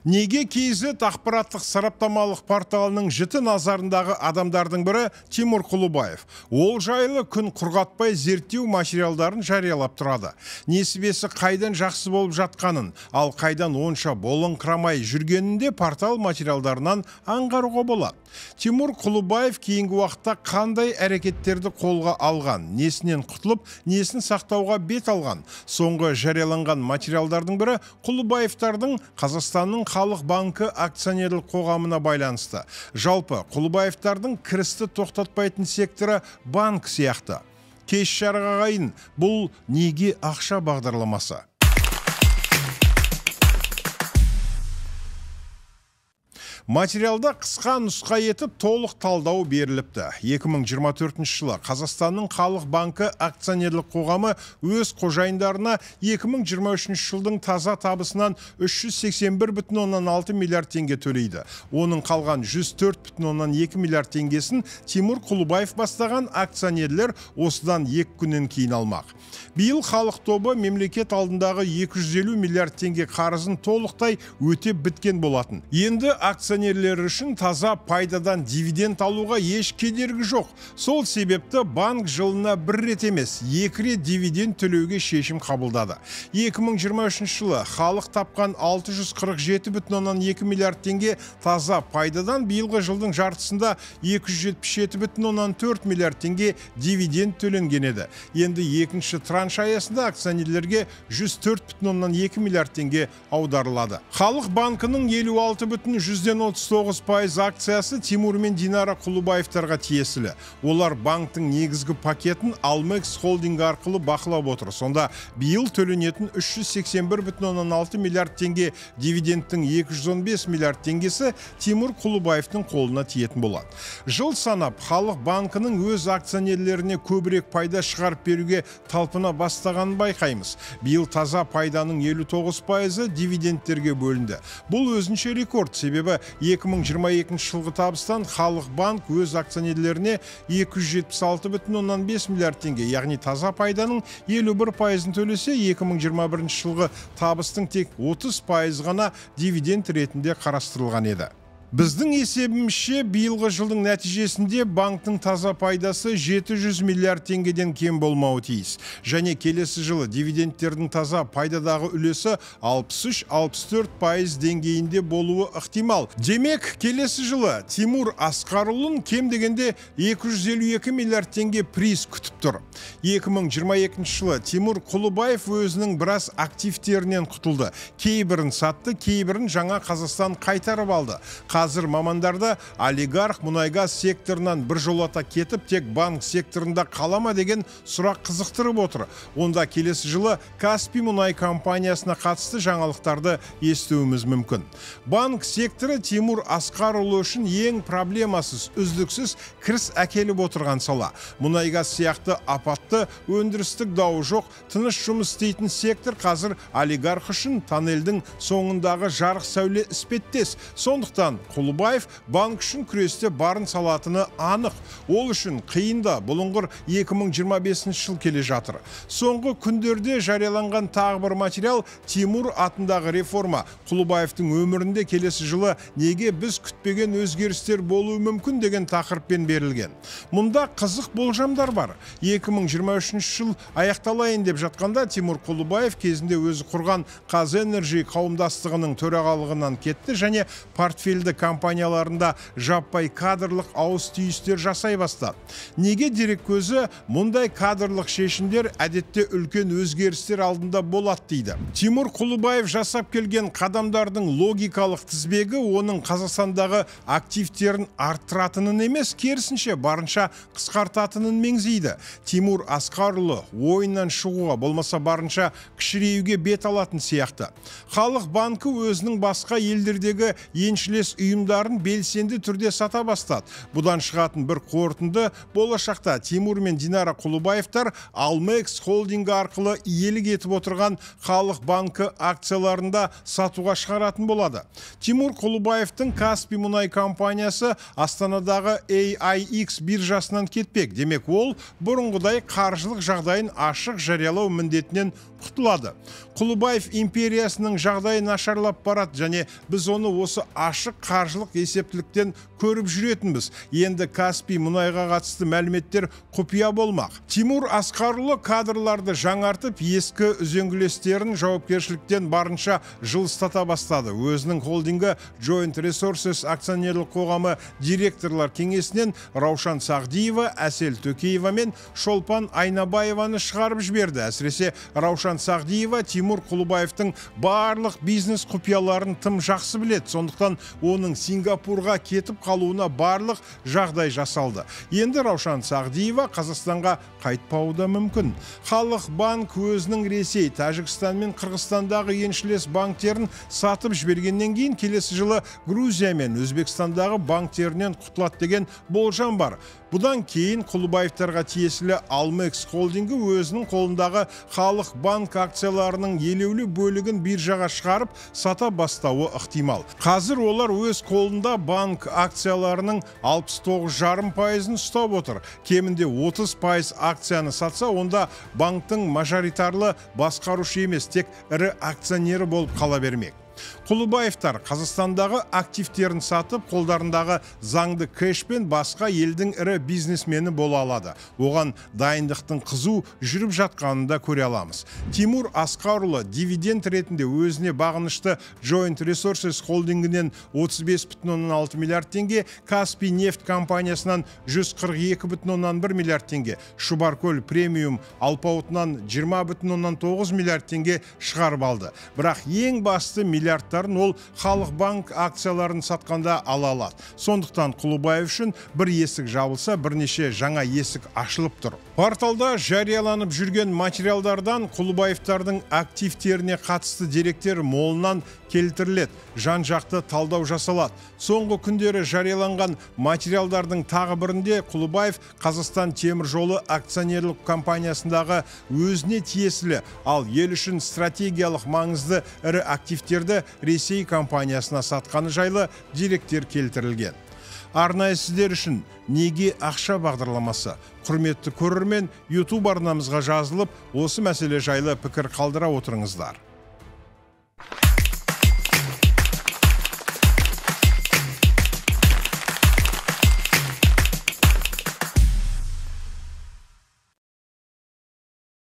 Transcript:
Неге KZ ақпараттық сараптамалық порталының жіті назарындағы адамдардың бірі Тимур Құлыбаев. Ол жайлы күн құрғатпай зерттеу материалдарын жариялап тұрады. Несібесі қайдан жақсы болып жатқанын, ал қайдан онша болыңқырамай жүргенінде портал материалдарынан аңғаруға болады. Тимур Құлыбаев кейінгі уақытта қандай әрекеттерді қолға алған, несінен құтылып, несін сақтауға бет алған. Соңғы жарияланған материалдардың бірі Құлыбаевтардың Қазақстанның Халық банкі акционерлік қоғамына байланысты. Жалпы Құлыбаевтардың кірісті тоқтатпайтын секторы банк сияқты. Кеш жарық ағайын, бұл неге ақша бағдарламасы? Материалда қысқа нұсқа етіп толық талдау беріліпті. 2024 жылы Қазақстанның Халық банкі акционерлік қоғамы өз қожайындарына 2023 жылдың таза табысынан 381,6 миллиард теңге төлейді. Оның қалған 104,2 миллиард теңгесін Тимур Құлыбаев бастаған акционерлер осыдан 2 күннен кейін алмақ. Биыл халық тобы мемлекет алдындағы 250 миллиард теңге қарызын толықтай өтеп біткен болатын. Енді акционерлер үшін таза пайдадан дивиденд алуға еш кедергі жоқ. Сол себепті банк жылына бір рет емес, 2 рет дивиденд төлеуге шешім қабылдады. 2023 жылы халық тапқан 647,2 миллиард теңге таза пайдадан биылғы жылдың жартысында 277,4 миллиард теңге дивиденд төленген еді. Енді екінші транш аясында акционерлерге 104,2 миллиард теңге аударылады. Халық банкының 56,39% акциясы Тимур мен Динара Құлыбаевтарға тиесілі. Олар банктың негізгі пакетін Алмекс холдинг арқылы бақылап отыр. Сонда биыл төленетін 381,6 миллиард теңге дивидендтің 215 миллиард теңгесі Тимур Құлыбаевтың қолына тиетін болады. Жыл санап халық банкының өз акционерлеріне көбірек пайда шығарып беруге талпына бастағанын байқаймыз. Биыл таза пайданың 59% дивидендтерге бөлінді. Бұл өзінше рекорд, себебі 2022 жылғы табыстан халық банк өз акционерлеріне 276,5 миллиард теңге, яғни таза пайданың 51%-ын төлесе, 2021 жылғы табыстың тек 30% ғана дивиденд ретінде қарастырылған еді. Біздің есебімізше биылғы жылдың нәтижесінде банктың таза пайдасы 700 миллиард теңгеден кем болмауы тиіс. Және келесі жылы дивидендтердің таза пайдадағы үлесі 63-64% деңгейінде болуы ықтимал. Демек, келесі жылы Тимур Асқарұлын кем дегенде 252 миллиард теңге приз күтіп тұр. 2022 жылы Тимур Құлыбаев өзінің біраз активтерінен құтылды. Кейбірін сатты, кейбірін жаңа Қазақстан қайтарып алды. Қазір мамандарды олигарх мұнайгаз секторынан бір жолата кетіп, тек банк секторында қалама деген сұрақ қызықтырып отыр. Онда келесі жылы Каспий мұнай компаниясына қатысты жаңалықтарды естуіміз мүмкін. Банк секторы Тимур Асқарұлы үшін ең проблемасыз, үздіксіз кіріс әкеліп отырған сала. Мұнайгаз сияқты апатты өндірістік дауы жоқ, тыныш жұмыс істейтін сектор қазір олигарх үшін тоннельдің соңындағы жарық сәуле іспеттес. Сондықтан Құлыбаев банк үшін күресте барын салатыны анық. Ол үшін қиында бұлыңғыр 2025 жыл келе жатыр. Соңғы күндерде жарияланған тағы бір материал Тимур атындағы реформа. Құлыбаевтың өмірінде келесі жылы неге біз күтпеген өзгерістер болуы мүмкін деген тақырыппен берілген. Мұнда қызық болжамдар бар. 2023 жыл аяқталайын деп жатқанда Тимур Құлыбаев кезінде өзі құрған Қазэнерджи қауымдастығының төрағалығынан кетті және портфельді компанияларында жаппай кадрлық ауыс түйістер жасай бастады. Неге дерек көзі мұндай кадрлық шешімдер әдетте үлкен өзгерістер алдында болады дейді. Тимур Құлыбаев жасап келген қадамдардың логикалық тізбегі оның Қазақстандағы активтерін арттыратынын емес, керісінше барынша қысқартатынын меңзейді. Тимур Асқарұлы ойыннан шығуға, болмаса барынша кішіреюге бет алатын сияқты. Халық банкі өзінің басқа елдердегі еншілес ұйымдарын белсенді түрде сата бастады. Бұдан шығатын бір қорытынды: болашақта Тимур мен Динара Құлыбаевтар Алмекс холдингі арқылы иелік етіп отырған Халық банкі акцияларында сатуға шығаратын болады. Тимур Құлыбаевтың Каспий мұнай компаниясы Астанадағы AIX биржасынан кетпек. Демек, ол бұрынғыдай қаржылық жағдайын ашық жариялау міндетінен құтылады. Құлыбаев империясының жағдайы нашарлап барады және біз оны осы ашық қаржылық есептіліктен көріп жүретінбіз. Енді Каспий мұнайға қатысты мәліметтер құпия болмақ. Тимур Асқарұлы кадрларды жаңартып, ескі үзеңгілестерін жауапкершіліктен барынша жылыстата бастады. Өзінің холдингі Joint Resources акционерлік қоғамы директорлар кеңесінен Раушан Сағдиева, Әсел Төкеева мен Шолпан Айнабаеваны шығарып жіберді. Әсіресе Раушан Сағдиева Тимур Құлыбаевтың барлық бизнес құпияларын тым жақсы біледі. Сондықтан оның Сингапурға кетіп қалуына барлық жағдай жасалды. Енді Раушан Сағдиева Қазақстанға қайтпауы да мүмкін. Халық банк өзінің Ресей, Тәжікстан мен Қырғызстандағы еншілес банктерін сатып жібергеннен кейін келесі жылы Грузия мен Өзбекстандағы банктерінен құтылады деген болжам бар. Бұдан кейін Құлыбаевтарға тиесілі Алмекс холдингі өзінің қолындағы Халық банк акцияларының елеулі бөлігін биржаға шығарып сата бастауы ықтимал. Қазір олар өз қолында банк акцияларының 69,5% ұстап отыр. Кемінде 30% акцияны сатса, онда банктың мажоритарлы басқарушы емес, тек ірі акционері болып қала бермек. Құлыбаевтар Қазақстандағы активтерін сатып, қолдарындағы заңды кэш пен басқа елдің ірі бизнесмені бола алады. Оған дайындықтың қызу жүріп жатқанын да көре аламыз. Тимур Асқарұлы дивиденд ретінде өзіне бағынышты Joint Resources холдингінен 35,6 миллиард теңге, Каспий нефт компаниясынан 142,1 миллиард теңге, Шұбаркөл премиум алпауытынан 20,9 миллиард теңге шығарып алды. Бірақ ең басты миллиардтарын ол Халық банк акцияларын сатқанда ала алады. Сондықтан Құлыбаев үшін бір есік жабылса, бірнеше жаңа есік ашылып тұр. Порталда жарияланып жүрген материалдардан Құлыбаевтардың активтеріне қатысты деректер молынан келтіріледі, жан-жақты талдау жасалады. Соңғы күндері жарияланған материалдардың тағы бірінде Құлыбаев Қазақстан темір жолы акционерлік компаниясындағы өзіне тиесілі, ал ел үшін стратегиялық маңызды ірі активтерді Ресей компаниясына сатқаны жайлы деректер келтірілген. Арнайы сіздер үшін неге ақша бағдарламасы? Құрметті көрермен, YouTube арнамызға жазылып, осы мәселе жайлы пікір қалдыра отырыңыздар.